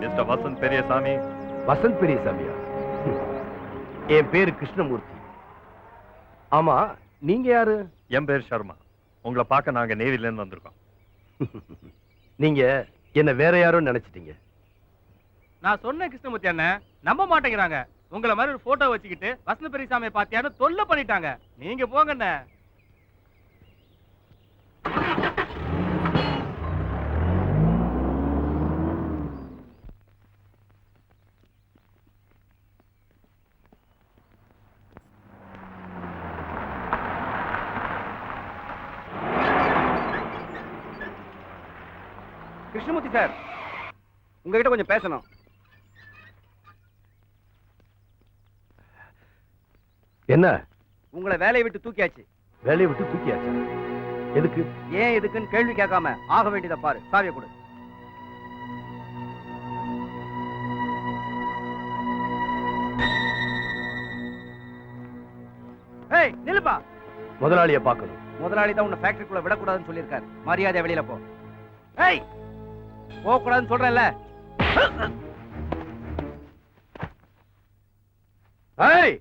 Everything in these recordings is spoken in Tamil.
மிஸ்டர் வசந்த் பெரியசாமி. வசந்த் பெரியசாமியா? என் பேரு கிருஷ்ணமூர்த்தி. ஆமா, நீங்க யாரு? என் பேர் சர்மா. உங்களை பார்க்க நாங்க நேவில இருந்து வந்திருக்கோம். நீங்க என்ன வேற யாரும் நினைச்சிட்டீங்க. நான் சொன்ன கிருஷ்ணமூர்த்தி அண்ணன் நம்ப மாட்டேங்கிறாங்க. உங்களை மாதிரி ஒரு போட்டோ வச்சுக்கிட்டு வசந்த் பெரியசாமியை பாத்தியான்னு தொல்லை பண்ணிட்டாங்க. நீங்க போங்க அண்ணன். கிருஷ்ணமூர்த்தி சார், உங்ககிட்ட கொஞ்சம் பேசணும். என்ன? உங்களை வேலையை விட்டு தூக்கியாச்சு. வேலையை விட்டு தூக்கியாச்சு? எதுக்கு? ஏன் எதுக்குன்னு கேள்வி கேட்காம ஆக வேண்டியதை பாரு. சாவியை கொடு. ஏய் நில்லுப்பா. முதலாளியை பார்க்கணும். முதலாளி தான் உன்னை ஃபேக்டரிக்குள்ள விடக்கூடாதுன்னு சொல்லியிருக்காரு. மரியாதை வெளியில போ. ஏய் போக கூடாதுன்னு சொல்றேன்ல. ஏய்,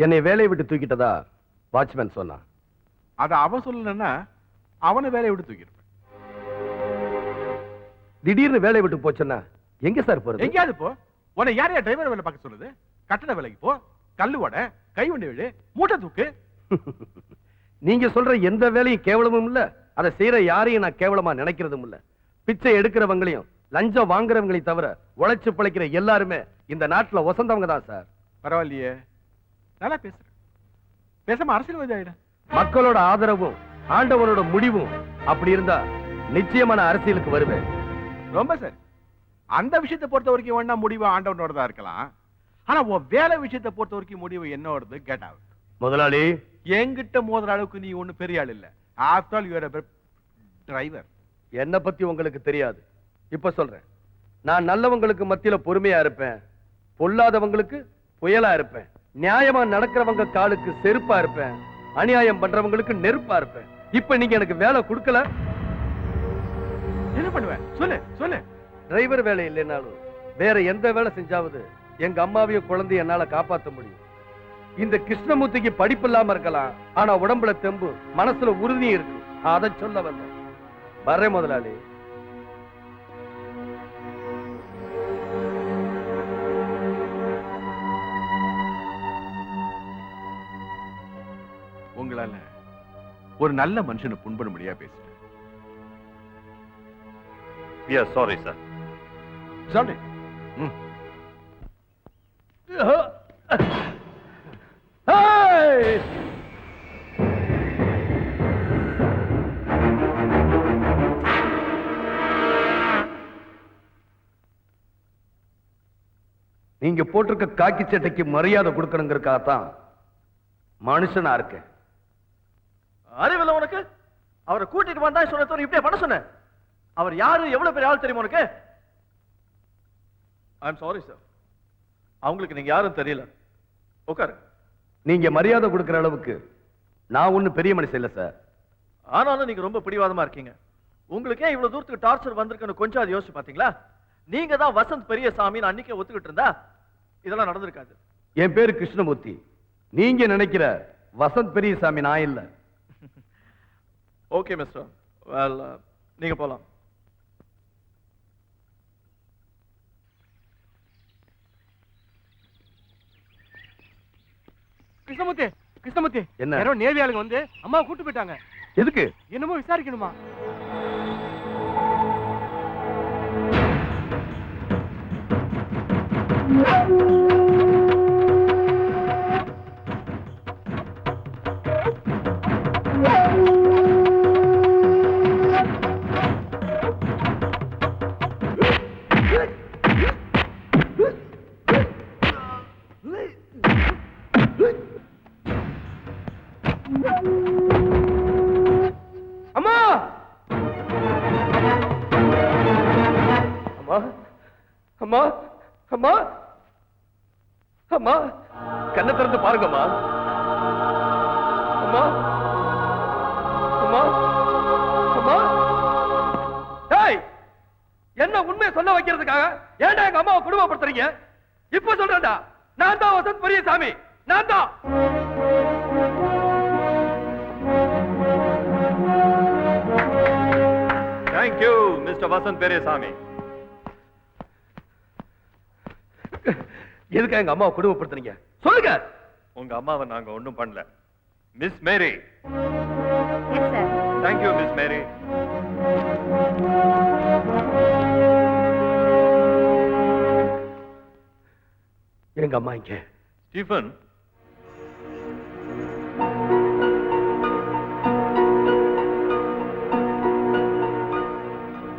என்னை வேலையை விட்டு தூக்கிட்டதா வாட்ச்மேன் சொன்னான். அத அவன் சொல்லலன்னா அவனை வேலையை விட்டு தூக்கிருப்பேன். திடீர்னு வேலையை விட்டு போச்சுன்னா எங்க சார் போறது? எங்கேயாவது போ. உன்னை யார் யார் டிரைவர் வேலை பார்க்க சொல்லுது? கட்டட வேலைக்கு போ, கல்லு ஓட, கை வண்டி விழு, மூட்டை தூக்கு. நீங்க சொல்ற எந்த வேலையும் கேவலமும் இல்ல, அதை செய்யற யாரையும் நான் கேவலமா நினைக்கிறதும் இல்ல. பிச்சை எடுக்கிறவங்களையும் லஞ்சம் வாங்குறவங்களையும் தவிர உழைச்சு பிழைக்கிற எல்லாருமே இந்த நாட்டுல வசந்தவங்க தான் சார். பரவாயில்லையே, நல்லா பேசுற. பேசாம அரசியல்வாதி ஆயிட. மக்களோட ஆதரவும் ஆண்டவனோட முடிவும் அப்படி இருந்தா நிச்சயமான அரசியலுக்கு வருவேன். ரொம்ப சரி. அந்த விஷயத்தை பொறுத்த வரைக்கும் வேணா முடிவு ஆண்டவனோட தான் இருக்கலாம். ஆனா உன் வேலை விஷயத்தை பொறுத்த வரைக்கும் முடிவு என்னோடது. Get out. முதலாளி, என்கிட்ட மோதுற அளவுக்கு நீ ஒண்ணு பெரிய ஆள் இல்ல. After all you are a driver. என்ன பத்தி உங்களுக்கு தெரியாது. இப்ப சொல்றேன், நான் நல்லவங்களுக்கு மத்தியில பொறுமையா இருப்பேன், பொல்லாதவங்களுக்கு புயலா இருப்பேன், நியாயமா நடக்கிறவங்க காலுக்கு செருப்பா இருப்பேன், அநியாயம் பண்றவங்களுக்கு நெருப்பா இருப்பேன். இப்ப நீங்க எனக்கு வேலை கொடுக்கல, என்ன பண்ணுவேன்? சொல்லு சொல்லு. டிரைவர் வேலை இல்லைனாலும் வேற எந்த வேலை செஞ்சாவது எங்க அம்மாவையும் குழந்தைய என்னால காப்பாற்ற முடியும். இந்த கிருஷ்ணமூர்த்திக்கு படிப்பு இல்லாம இருக்கலாம், ஆனா உடம்புல தெம்பு, மனசுல உறுதி இருக்கு. அதை சொல்ல வந்த வர்றேன் முதலாளி. உங்களால ஒரு நல்ல மனுஷனை புண்படும்படியா பேசிட்டேன். We are sorry, sir. சொல்லு. நீங்க போட்டிருக்க காக்கி சட்டைக்கு மரியாதை கொடுக்கணுங்கிறதுக்காகத்தான் மனுஷனா இருக்கேன். அறிவில்லை உனக்கு? அவரை கூட்டிட்டு வந்தா சொன்ன இப்படியே பண்ண சொன்ன. அவர் யாரு, எவ்வளவு பெரிய ஆள் தெரியுமா உனக்கு? ஐ எம் சாரி சார், அவங்களுக்கு நீங்க யாரும் தெரியல. உட்காரு. நீங்க மரியாதை கொடுக்கிற அளவுக்கு நான் ஒண்ணு பெரிய மனுஷன் இல்ல சார். ஆனாலும் நீங்க ரொம்ப பிடிவாதமா இருக்கீங்க. உங்களுக்கு ஏன் இவ்வளவு தூரத்துக்கு டார்ச்சர் வந்திருக்குன்னு கொஞ்சம் அது யோசிச்சு பாத்தீங்களா? நீங்க தான் வசந்த் பெரியசாமி அன்னைக்கே ஒத்துக்கிட்டு இருந்தா இதெல்லாம் நடந்திருக்காது. என் பேரு கிருஷ்ணமூர்த்தி. நீங்க நினைக்கிற வசந்த் பெரியசாமி நான் இல்ல. ஓகே மிஸ்டர், வெல் நீங்க போலாம். கிருஷ்ணமூர்த்தி, கிருஷ்ணமூர்த்தி, என்ன? யாரோ நேவி ஆளுங்க வந்து அம்மா கூட்டு போயிட்டாங்க. எதுக்கு? என்னமோ விசாரிக்கணுமா? அம்மா! அம்மா! அம்மா! அம்மா! அம்மா! கண்ணை திறந்து பாருங்கம்மா. அம்மா அம்மா அம்மா டேய் என்ன உண்மையை சொல்ல வைக்கிறதுக்காக ஏன்டா எங்க அம்மாவை குடும்பப்படுத்துறீங்க? இப்ப சொல்றேன்டா, நான் தான் வசந்த் பெரியசாமி, நான் தான். Thank you mister Vasanth Periyasamy. எதுக்கு எங்க அம்மாவை குடும்பப்படுத்துறீங்க சொல்லுங்க. உங்க அம்மாவை நாங்க ஒண்ணும் பண்ணல. Miss Mary. Yes sir. Thank you miss Mary. எங்க அம்மா இங்க. ஸ்டீஃபன்,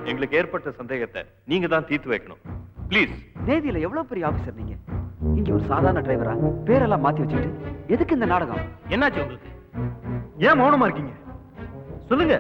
எங்களுக்கு ஏற்பட்ட சந்தேகத்தை நீங்க தான் தீர்த்து வைக்கணும். ப்ளீஸ். நேவியில எவ்வளவு பெரிய ஆபீசர் நீங்க, இங்க ஒரு சாதாரண டிரைவரா பேரெல்லாம் மாத்தி வச்சுக்கிட்டு எதுக்கு இந்த நாடகம்? என்னாச்சு உங்களுக்கு? ஏன் மௌனமா இருக்கீங்க? சொல்லுங்க.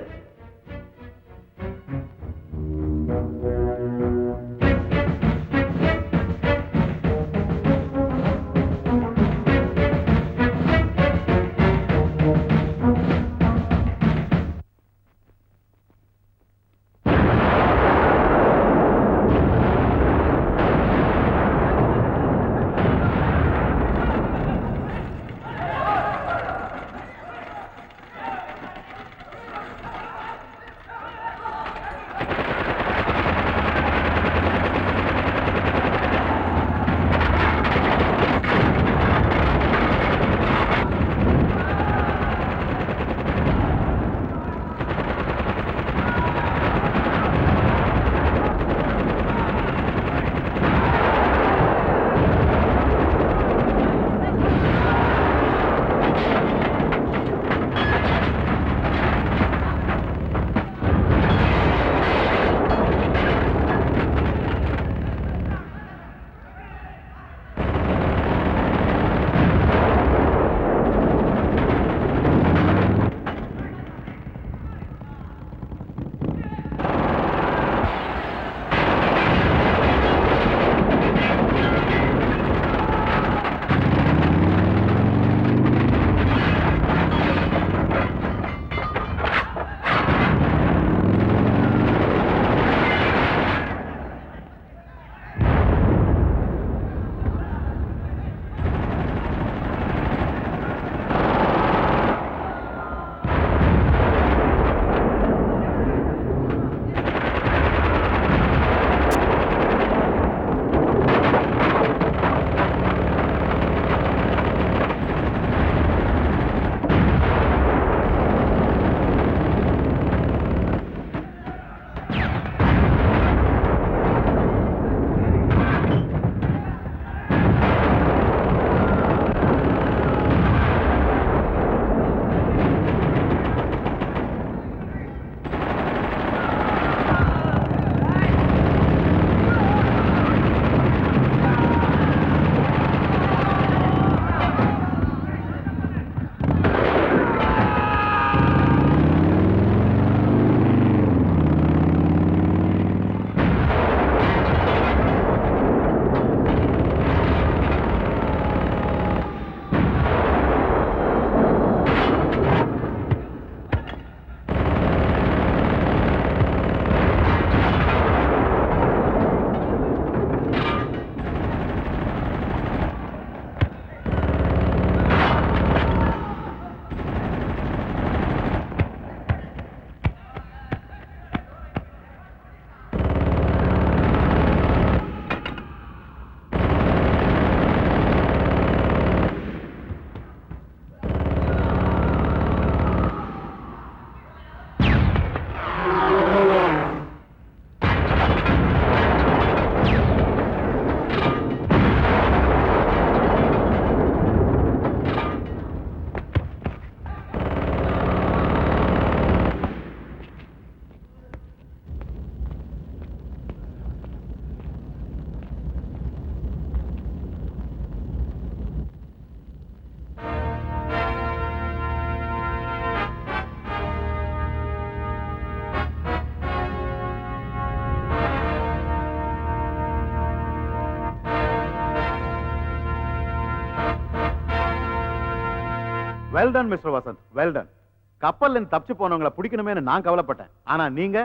Well done mister Vasanth, well done. கப்பல்ல இருந்து தப்பிச்சு போனவங்களை பிடிக்கணுமேனு நான் கவலைப்பட்டேன். ஆனா நீங்க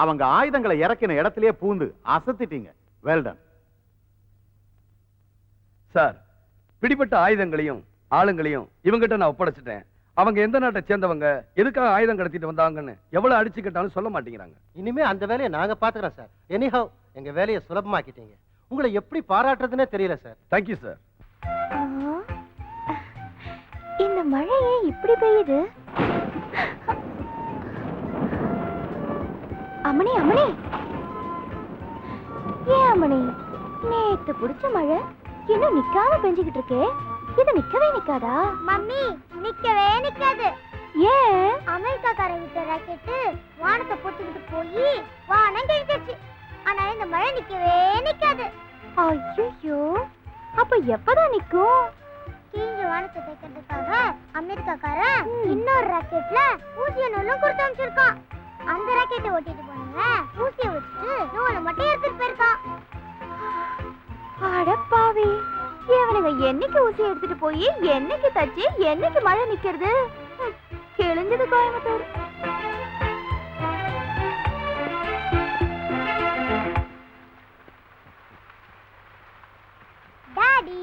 அவங்க ஆயுதங்களை இறக்கின இடத்திலேயே பூந்து அசத்திட்டீங்க. Well done. சார், பிடிபட்ட ஆயுதங்களையும் ஆளுங்களையும் இவங்கிட்ட நான் ஒப்படைச்சிட்டேன். அவங்க எந்த நாட்டை சேர்ந்தவங்க, எதுக்காக ஆயுதம் கடத்திட்டு வந்தாங்கன்னு எவ்வளவு அடிச்சு கேட்டாலும் சொல்ல மாட்டேங்கிறாங்க. இனிமே அந்த வேலையை நாங்க பாத்துக்கிறோம் சார். எனிஹவ் எங்க வேலையை சுலபமாக்கிட்டீங்க. உங்களை எப்படி பாராட்டுறதுன்னே தெரியல சார். Thank you sir. இந்த மழை ஏன் இப்படி பெய்யுது? அம்மணி அம்மணி, ஏன் அம்மணி நேத்து புடிச்ச மழை இன்னும் நிக்காம பெஞ்சுக்கிட்டு இருக்கே, இது நிக்கவே நிக்காதா? மம்மி, நிக்கவே நிக்காது. ஏன்? அமெரிக்காக்காரன் விட்ட ராக்கெட் வானத்தை போட்டுக்கிட்டு போய் வானம் கிழிச்சிருச்சு. ஆனா இந்த மழை நிக்கவே நிக்காது. ஐயோ, அப்ப எப்பதான் நிக்கும்? கிழிஞ்ச வானத்தை தைக்கிறதுக்காக அமெரிக்காக்காரன் இன்னொரு ராக்கெட்ல ஊசிய நூலும் கொடுத்து அமைச்சிருக்கான். அந்த ராக்கெட்டை ஓட்டிட்டு போனவங்க ஊசியை வச்சுட்டு நூலை மட்டும் எடுத்துட்டு போயிருக்கான். அடப்பாவி, இவனுங்க என்னைக்கு ஊசி எடுத்துட்டு போய் என்னைக்கு தச்சு என்னைக்கு மழை நிக்கிறது? கிழிஞ்சது கோயம்புத்தூர். Daddy,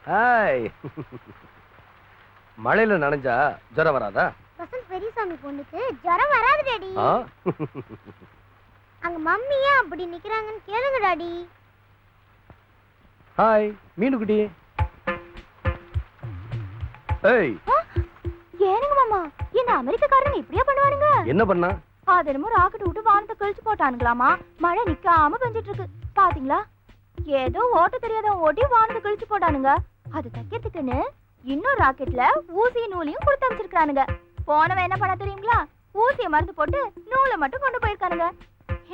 hi. மழையில நனைஞ்சா ஜுரம் வராதா? வசந்த் பெரியசாமி பொண்ணுக்கு ஜுரம் வராது டாடி. ஆ? அங்க மம்மியா அப்படி நிக்கிறாங்கன்னு கேளுங்க டாடி. ஹாய் மீனுக்குட்டி. ஏய், ஏனுங்க மாமா, இந்த அமெரிக்காரங்க இப்படியா பண்ணுவானுங்க? என்ன பண்ணா? அது என்னமோ ராக்கெட் விட்டு வானத்தை கழிச்சு போட்டானுங்களாமா. மழை நிக்காம பெஞ்சிட்டு இருக்கு பாத்தீங்களா? ஏதோ ஓட்ட தெரியாதவன் ஓட்டி வானத்தை கழிச்சு போட்டானுங்க. அது தைக்கிறதுக்குன்னு இன்னொரு ராக்கெட்ல ஊசி நூலையும் கொடுத்து அமைச்சிருக்கானுங்க. போனவன் என்ன பண்ண தெரியுங்களா? ஊசிய மருந்து போட்டு நூலை மட்டும் கொண்டு போயிருக்கானுங்க.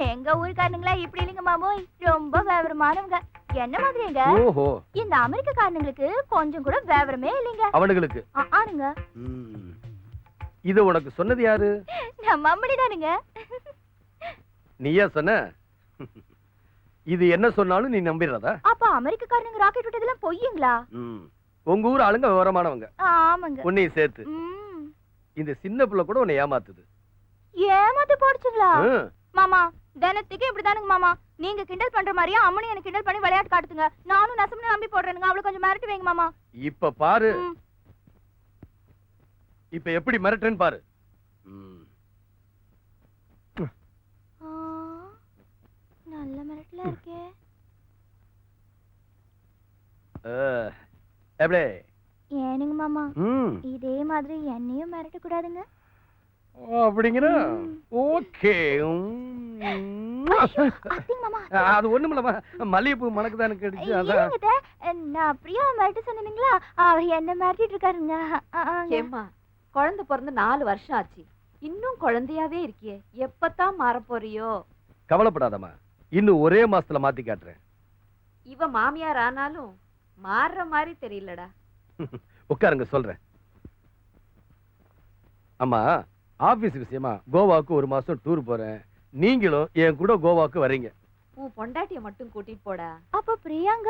எங்க ஊருக்காரனுங்களா இப்படி இல்லைங்க மாமோய், ரொம்ப விவரமானவங்க. என்ன மாதிரிங்க? ஓஹோ, இந்த அமெரிக்காரனுங்களுக்கு கொஞ்சம் கூட விவரமே இல்லைங்க. அவனுங்களுக்கு. ஆனுங்க. இது உனக்கு சொன்னது யாரு? நம்ம அம்மனிதானுங்க. நீயா சொன்ன? இது என்ன சொன்னாலும் நீ நம்பிடுறதா? அப்ப அமெரிக்காரனுங்க ராக்கெட் விட்டதெல்லாம் பொய்யுங்களா? உங்க ஊர் ஆளுங்க விவரமானவங்க. ஆமாங்க. உன்னையும் சேர்த்து. இந்த சின்ன பிள்ளை கூட உன்னை ஏமாத்துது. ஏமாத்து போடுச்சுங்களா? மாமா, தினத்துக்கு இப்படிதானுங்க மாமா. நீங்க கிண்டல் பண்ற மாதிரியா அம்மனி எனக்கு கிண்டல் பண்ணி விளையாட்டு காட்டுதுங்க. நானும் நசம்னு நம்பி போடுறேனுங்க. அவளை கொஞ்சம் மிரட்டி வைங்க மாமா. இப்ப பாரு, இப்ப எப்படி மிரட்டுன்னு பாரு. நல்ல மிரட்டல இருக்கே. எப்படி? ஏனுங்க மாமா, இதே மாதிரி என்னையும் மிரட்ட கூடாதுங்க. அப்படிங்கிற ஓகே. அது ஒண்ணுமில்லமா, மல்லிகைப்பூ மணக்கு எனக்கு கிடைச்சு. அதான் நான் பிரியா மிரட்ட சொன்னீங்களா, அவர் என்ன மிரட்டிட்டு இருக்காருங்க. ஏம்மா, குழந்தை பிறந்து 4 வருஷம் ஆச்சு, இன்னும் குழந்தையாவே இருக்கியே, எப்பதான் மாற போறியோ? கவலைப்படாதம்மா, இன்னும் ஒரே மாசத்துல மாத்தி காட்டுறேன். இவ மாமியார் ஆனாலும் மாறுற மாதிரி தெரியலடா. உட்காருங்க சொல்றேன். அம்மா, ஆபீஸ் விஷயமா கோவாவுக்கு 1 மாசம் டூர் போறேன். நீங்களும் என் கூட கோவாவுக்கு வரீங்க. உன் பொண்டாட்டிய மட்டும் கூட்டிட்டு போடா. அப்ப பிரியாங்க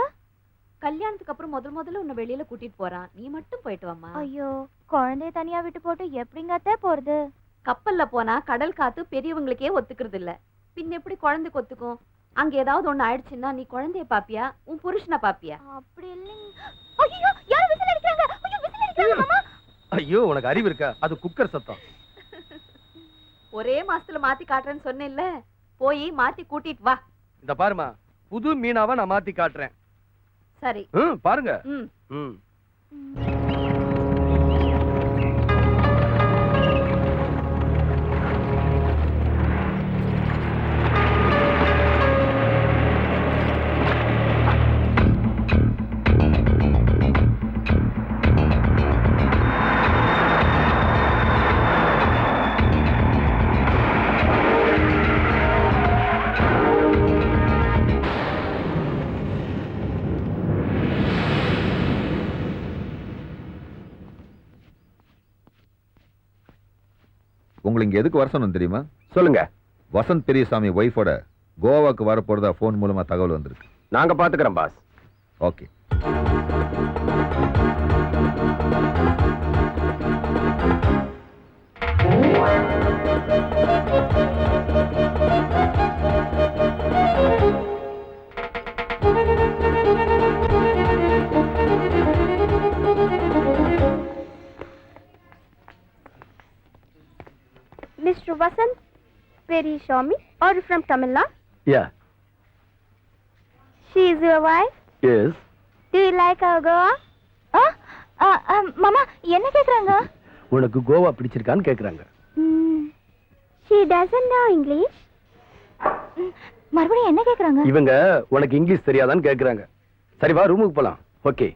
கல்யாணத்துக்கு அப்புறம் முதல்ல உன்னை வெளியில கூட்டிட்டு போறான், நீ மட்டும் போயிட்டு வாமா. ஐயோ, குழந்தைய தனியா விட்டு போட்டு எப்படிங்கத்தே போறது? கப்பல்ல போனா கடல் காத்து பெரியவங்களுக்கே ஒத்துக்கிறது இல்ல, பின்ன எப்படி குழந்தைக்கு ஒத்துக்கும்? அங்க ஏதாவது ஒண்ணு ஆயிடுச்சுன்னா நீ குழந்தைய பாப்பியா, உன் புருஷனை பாப்பியா? அப்படி இல்லைங்க. ஐயோ, யார் விசில் அடிக்கிறாங்க? ஐயோ, விசில் அடிக்கிறாங்க மாமா. ஐயோ, உனக்கு அறிவு இருக்கா? அது குக்கர் சத்தம். ஒரே மாசத்துல மாத்தி காட்டுறேன்னு சொன்னேன்ல, போய் மாத்தி கூட்டிட்டு வா. இந்த பாருமா, புது மீனாவை நான் மாத்தி காட்டுறேன். சரி. பாருங்க. உங்களுக்கு இங்க எதுக்கு வர சொன்னோம் தெரியுமா? சொல்லுங்க. வசந்த் பெரியசாமி ஒய்ஃபோட கோவாக்கு வர போறதா போன் மூலமா தகவல் வந்திருக்கு. நாங்க பாத்துக்கிறோம் boss. Okay. Mr. Vasant, where is Shami? Or from Tamil Nadu? Yeah. She is your wife? Yes. Do you like our Goa? மாமா என்ன கேக்குறாங்க? உனக்கு கோவா பிடிச்சிருக்கான்னு கேக்குறாங்க. She doesn't know English. மறுபடியும் என்ன கேக்குறாங்க? இவங்க உனக்கு இங்கிலீஷ் தெரியாதான்னு கேக்குறாங்க. சரி வா ரூமுக்கு போலாம். Okay.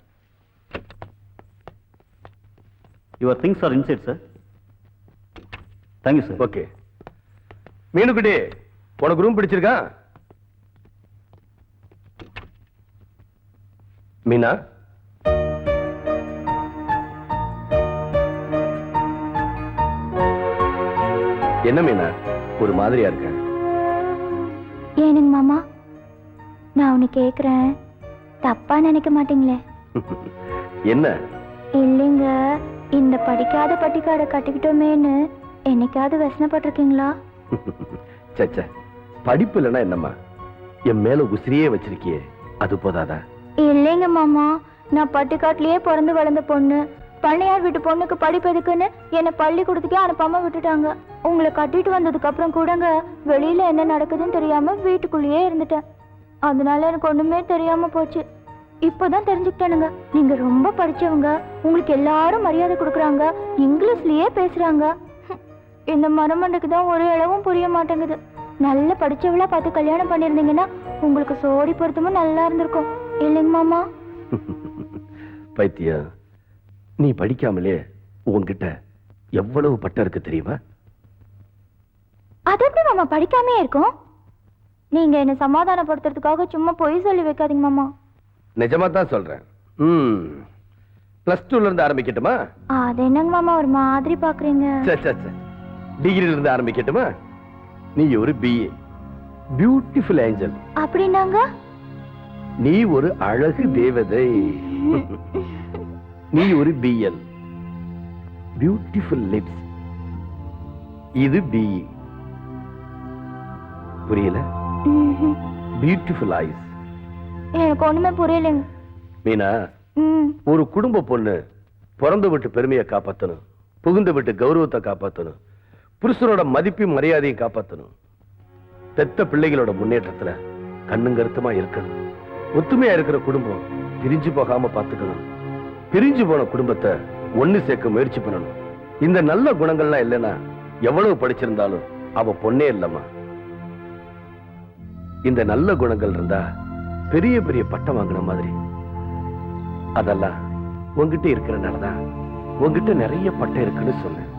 Your things are inside sir. Thank you sir. Okay. மீனுக்குட்டி உனக்கு ரூம் பிடிச்சிருக்கா? மீனா என்ன மீனா ஒரு மாதிரியா இருக்க? ஏனுங்க மாமா, நான் உன்னை கேக்குறேன், தப்பா நினைக்க மாட்டீங்களே? என்ன? இல்லைங்க, இந்த படிக்காத பட்டிக்காட கட்டிக்கிட்டோமேன்னு என்னைக்காவது வசனப்பட்டிருக்கீங்களா? சச்சா, படிப்பு இல்லைன்னா என்னம்மா, என் மேல உசிரியே வச்சிருக்கியே, அது போதாதா? இல்லைங்க மாமா, நான் பட்டிக்காட்டிலேயே பிறந்து வளர்ந்த பொண்ணு. பண்ணையார் வீட்டு பொண்ணுக்கு படிப்பு எதுக்குன்னு என்னை பள்ளிக்கூடத்துக்கே அனுப்பாம விட்டுட்டாங்க. உங்களை கட்டிட்டு வந்ததுக்கு அப்புறம் கூடங்க வெளியில என்ன நடக்குதுன்னு தெரியாம வீட்டுக்குள்ளேயே இருந்துட்டேன். அதனால எனக்கு ஒண்ணுமே தெரியாம போச்சு. இப்பதான் தெரிஞ்சுக்கிட்டேனுங்க, நீங்க ரொம்ப படிச்சவங்க, உங்களுக்கு எல்லாரும் மரியாதை கொடுக்குறாங்க, இங்கிலீஷ்லயே பேசுறாங்க. இந்த மரமண்டைக்கு தான் ஒரு அளவும் புரிய மாட்டேங்குது. நல்ல படிச்சவளா பார்த்து கல்யாணம் பண்ணிருந்தீங்கன்னா உங்களுக்கு சோடி பொருத்தமும் நல்லா இருந்திருக்கும், இல்லைங்க மாமா? பைத்தியா, நீ படிக்காமலே உன்கிட்ட எவ்வளவு பட்டம் இருக்கு தெரியுமா? அது எப்படி மாமா படிக்காமே இருக்கும்? நீங்க என்ன சமாதானப்படுத்துறதுக்காக சும்மா பொய் சொல்லி வைக்காதீங்க மாமா. நிஜமா தான் சொல்றேன். +2ல இருந்து ஆரம்பிக்கட்டுமா? அது என்னங்க மாமா ஒரு மாதிரி பாக்குறீங்க? டிகிரில இருந்து ஆரம்பிக்கட்டுமா? நீ ஒரு BA, பியூட்டிஃபுல் ஏஞ்சல். அப்படின்னாங்க? நீ ஒரு அழகு தேவதை. நீ ஒரு BL, பியூட்டிஃபுல் லிப்ஸ். இது BE. புரியல? Beautiful ice. எனக்கு ஒண்ணுமே புரியலைங்க. மீனா, ஒரு குடும்ப பொண்ணு பிறந்து விட்டு பெருமையை காப்பாத்தணும், புகுந்து விட்டு கௌரவத்தை காப்பாத்தணும், புருஷனோட மதிப்பையும் மரியாதையும் காப்பாத்தணும், பெத்த பிள்ளைகளோட முன்னேற்றத்துல கண்ணும் கருத்துமா இருக்கணும், ஒத்துமையா இருக்கிற குடும்பம் பிரிஞ்சு போகாம பாத்துக்கணும், பிரிஞ்சு போன குடும்பத்தை ஒண்ணு சேர்க்க முயற்சி பண்ணணும். இந்த நல்ல குணங்கள்லாம் இல்லைன்னா எவ்வளவு படிச்சிருந்தாலும் அவ பொண்ணே இல்லம்மா. இந்த நல்ல குணங்கள் இருந்தா பெரிய பெரிய பட்டம் வாங்கின மாதிரி. அதெல்லாம் உங்ககிட்ட இருக்கிறனாலதான் உங்ககிட்ட நிறைய பட்டம் இருக்குன்னு சொன்னேன்.